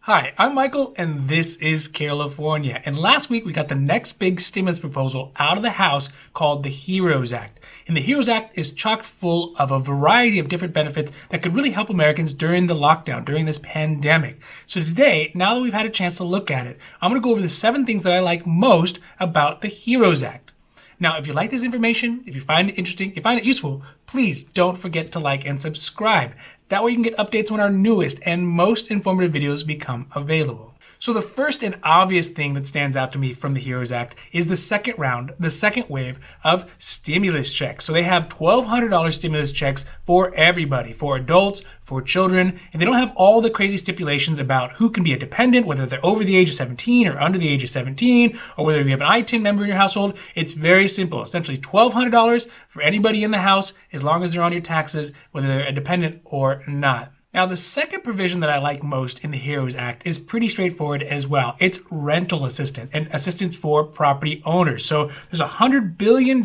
Hi, I'm Michael, and this is California. And last week we got the next big stimulus proposal out of the House called the HEROES Act. And the HEROES Act is chock full of a variety of different benefits that could really help Americans during the lockdown, during this pandemic. So today, now that we've had a chance to look at it, I'm going to go over the 7 things that I like most about the HEROES Act. Now, if you like this information, if you find it interesting, if you find it useful, please don't forget to like and subscribe. That way you can get updates when our newest and most informative videos become available. So the first and obvious thing that stands out to me from the HEROES Act is the second round, the second wave of stimulus checks. So they have $1,200 stimulus checks for everybody, for adults, for children, and they don't have all the crazy stipulations about who can be a dependent, whether they're over the age of 17 or under the age of 17, or whether you have an I-10 member in your household. It's very simple. Essentially $1,200 for anybody in the house as long as they're on your taxes, whether they're a dependent or not. Now, the second provision that I like most in the HEROES Act is pretty straightforward as well. It's rental assistance and assistance for property owners. So there's $100 billion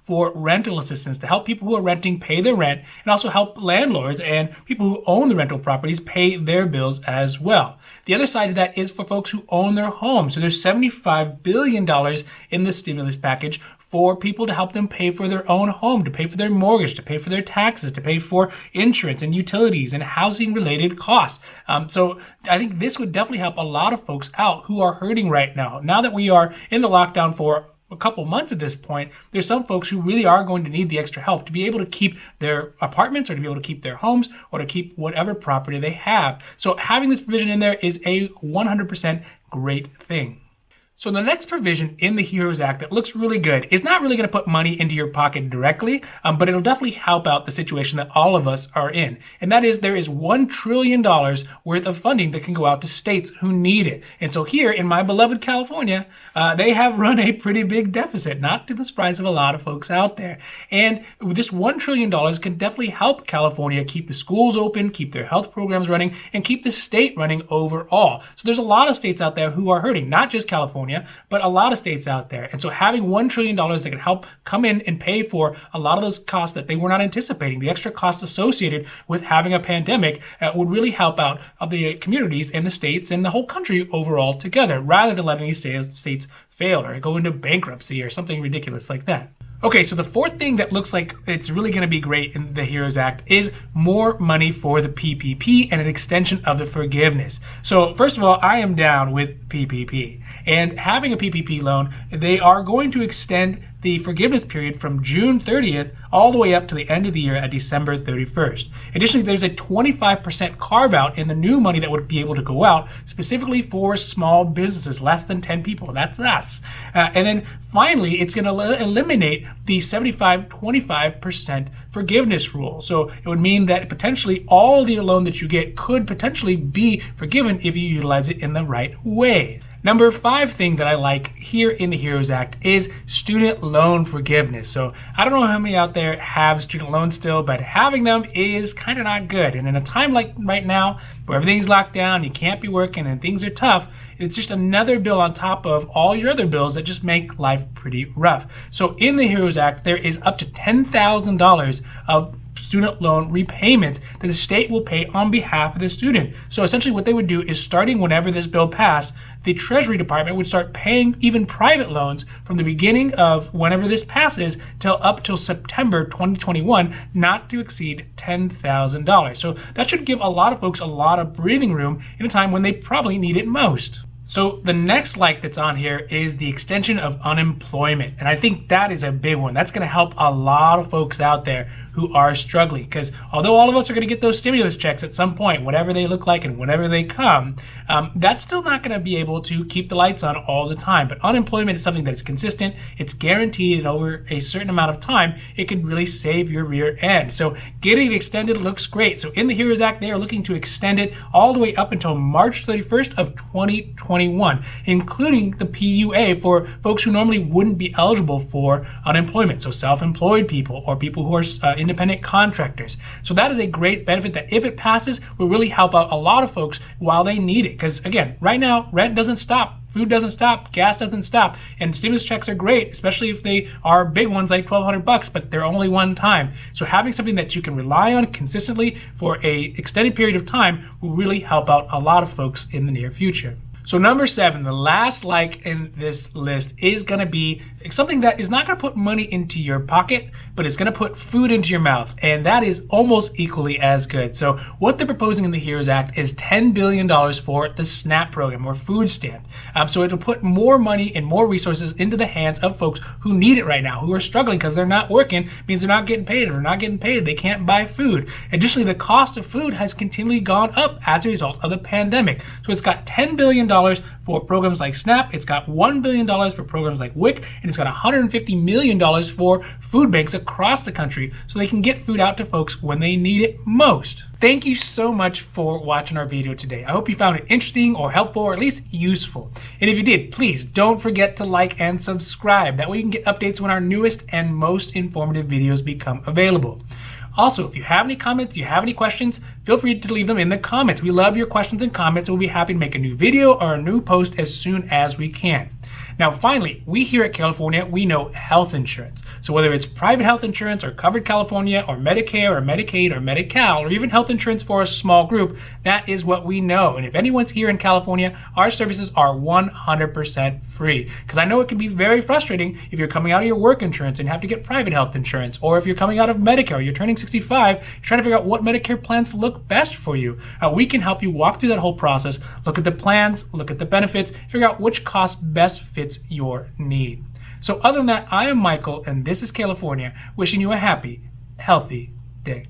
for rental assistance to help people who are renting pay their rent and also help landlords and people who own the rental properties pay their bills as well. The other side of that is for folks who own their homes. So there's $75 billion in the stimulus package for people to help them pay for their own home, to pay for their mortgage, to pay for their taxes, to pay for insurance and utilities and housing related costs. So I think this would definitely help a lot of folks out who are hurting right now. Now that we are in the lockdown for a couple months at this point, there's some folks who really are going to need the extra help to be able to keep their apartments or to be able to keep their homes or to keep whatever property they have. So having this provision in there is a 100% great thing. So the next provision in the HEROES Act that looks really good is not really going to put money into your pocket directly, but it'll definitely help out the situation that all of us are in. And that is there is $1 trillion worth of funding that can go out to states who need it. And so here in my beloved California, they have run a pretty big deficit, not to the surprise of a lot of folks out there. And this $1 trillion can definitely help California keep the schools open, keep their health programs running, and keep the state running overall. So there's a lot of states out there who are hurting, not just California, but a lot of states out there. And so having $1 trillion that can help come in and pay for a lot of those costs that they were not anticipating, the extra costs associated with having a pandemic, would really help out the communities and the states and the whole country overall together, rather than letting these states fail or go into bankruptcy or something ridiculous like that. Okay, so the fourth thing that looks like it's really going to be great in the HEROES Act is more money for the PPP and an extension of the forgiveness. So first of all, I am down with PPP. And having a PPP loan, they are going to extend the forgiveness period from June 30th all the way up to the end of the year at December 31st. Additionally, there's a 25% carve out in the new money that would be able to go out specifically for small businesses, less than 10 people. That's us. And then finally, it's going to eliminate the 75-25% forgiveness rule. So it would mean that potentially all the loan that you get could potentially be forgiven if you utilize it in the right way. Number 5 thing that I like here in the HEROES Act is student loan forgiveness. So I don't know how many out there have student loans still, but having them is kind of not good. And in a time like right now, where everything's locked down, you can't be working and things are tough, it's just another bill on top of all your other bills that just make life pretty rough. So in the HEROES Act, there is up to $10,000 of student loan repayments that the state will pay on behalf of the student. So essentially what they would do is, starting whenever this bill passed, the Treasury Department would start paying even private loans from the beginning of whenever this passes up till September 2021, not to exceed $10,000. So that should give a lot of folks a lot of breathing room in a time when they probably need it most. So the next like that's on here is the extension of unemployment. And I think that is a big one. That's going to help a lot of folks out there who are struggling. Because although all of us are going to get those stimulus checks at some point, whatever they look like and whenever they come, that's still not going to be able to keep the lights on all the time. But unemployment is something that's consistent. It's guaranteed, and over a certain amount of time, it could really save your rear end. So getting it extended looks great. So in the HEROES Act, they are looking to extend it all the way up until March 31st of 2021. 2021, including the PUA for folks who normally wouldn't be eligible for unemployment, so self-employed people or people who are independent contractors. So that is a great benefit that, if it passes, will really help out a lot of folks while they need it. Because again, right now, rent doesn't stop. Food doesn't stop, gas doesn't stop, and stimulus checks are great, especially if they are big ones like $1,200, but they're only one time. So having something that you can rely on consistently for a extended period of time will really help out a lot of folks in the near future. So number 7, the last like in this list, is going to be something that is not going to put money into your pocket, but it's going to put food into your mouth. And that is almost equally as good. So what they're proposing in the HEROES Act is $10 billion for the SNAP program, or food stamp. So it'll put more money and more resources into the hands of folks who need it right now, who are struggling because they're not working, means they're not getting paid. If they're not getting paid, they can't buy food. Additionally, the cost of food has continually gone up as a result of the pandemic. So it's got $10 billion for programs like SNAP, it's got $1 billion for programs like WIC, and it's got $150 million for food banks across the country so they can get food out to folks when they need it most. Thank you so much for watching our video today. I hope you found it interesting or helpful, or at least useful. And if you did, please don't forget to like and subscribe. That way you can get updates when our newest and most informative videos become available. Also, if you have any comments, you have any questions, feel free to leave them in the comments. We love your questions and comments, and we'll be happy to make a new video or a new post as soon as we can. Now, finally, we here at California, we know health insurance. So whether it's private health insurance or Covered California or Medicare or Medicaid or Medi-Cal, or even health insurance for a small group, that is what we know. And if anyone's here in California, our services are 100% free. Because I know it can be very frustrating if you're coming out of your work insurance and have to get private health insurance, or if you're coming out of Medicare, or you're turning 65, you're trying to figure out what Medicare plans look best for you. We can help you walk through that whole process, look at the plans, look at the benefits, figure out which cost best fits your need. So other than that, I am Michael, and this is California, wishing you a happy, healthy day.